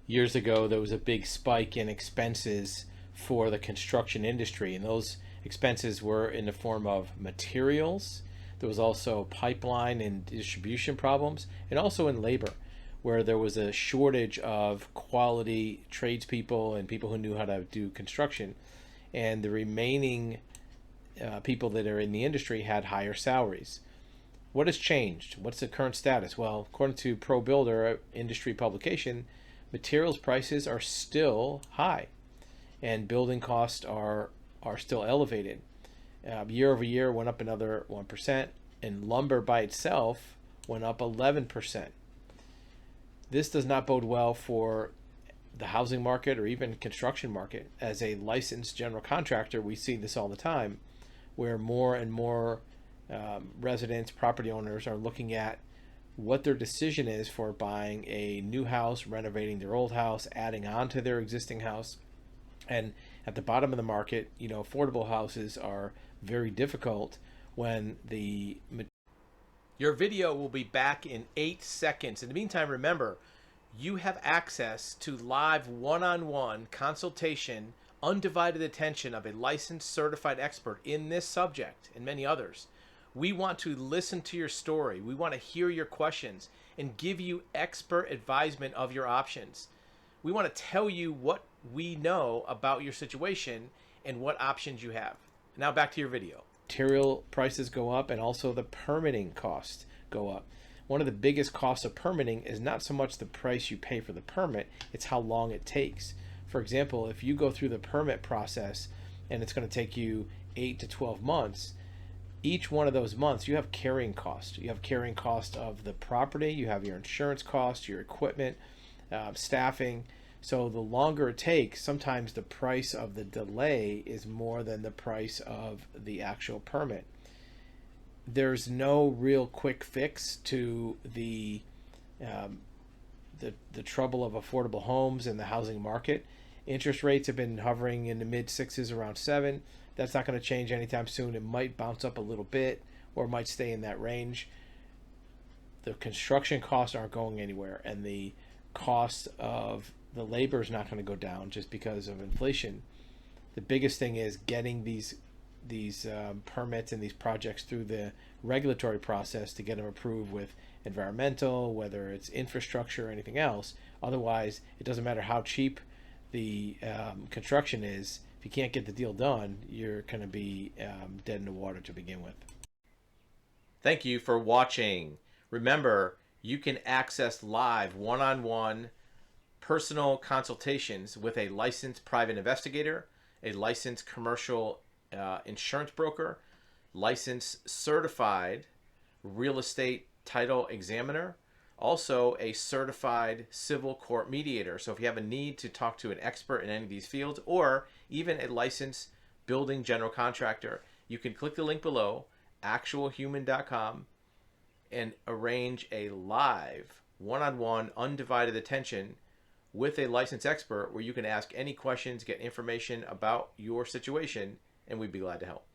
Years ago, there was a big spike in expenses for the construction industry, and those expenses were in the form of materials. There was also pipeline and distribution problems, and also in labor, where there was a shortage of quality tradespeople and people who knew how to do construction. And the remaining people that are in the industry had higher salaries. What has changed? What's the current status? Well, according to ProBuilder industry publication, materials prices are still high, and building costs are still elevated. Year over year went up another 1%, and lumber by itself went up 11%. This does not bode well for the housing market or even construction market. As a licensed general contractor, we see this all the time, where more and more residents, property owners are looking at what their decision is for buying a new house, renovating their old house, adding on to their existing house. And at the bottom of the market, affordable houses are very difficult when the... Your video will be back in 8 seconds. In the meantime, remember, you have access to live one-on-one consultation, undivided attention of a licensed certified expert in this subject and many others. We want to listen to your story. We want to hear your questions and give you expert advisement of your options. We want to tell you what we know about your situation and what options you have. Now back to your video. Material prices go up, and also the permitting costs go up. One of the biggest costs of permitting is not so much the price you pay for the permit, it's how long it takes. For example, if you go through the permit process and it's going to take you 8 to 12 months, each one of those months you have carrying costs. You have carrying cost of the property, you have your insurance costs, your equipment, staffing. So the longer it takes, sometimes the price of the delay is more than the price of the actual permit. There's no real quick fix to the trouble of affordable homes and the housing market. Interest rates have been hovering in the mid sixes, around 7. That's not going to change anytime soon. It might bounce up a little bit, or it might stay in that range. The construction costs aren't going anywhere, and the cost of the labor is not going to go down just because of inflation. The biggest thing is getting these permits and these projects through the regulatory process to get them approved with environmental, whether it's infrastructure or anything else. Otherwise, it doesn't matter how cheap the construction is. If you can't get the deal done, you're going to be dead in the water to begin with. Thank you for watching. Remember, you can access live one-on-one personal consultations with a licensed private investigator, a licensed commercial insurance broker, licensed certified real estate title examiner, also a certified civil court mediator. So if you have a need to talk to an expert in any of these fields, or even a licensed building general contractor, you can click the link below, actualhuman.com, and arrange a live one-on-one undivided attention with a licensed expert where you can ask any questions, get information about your situation, and we'd be glad to help.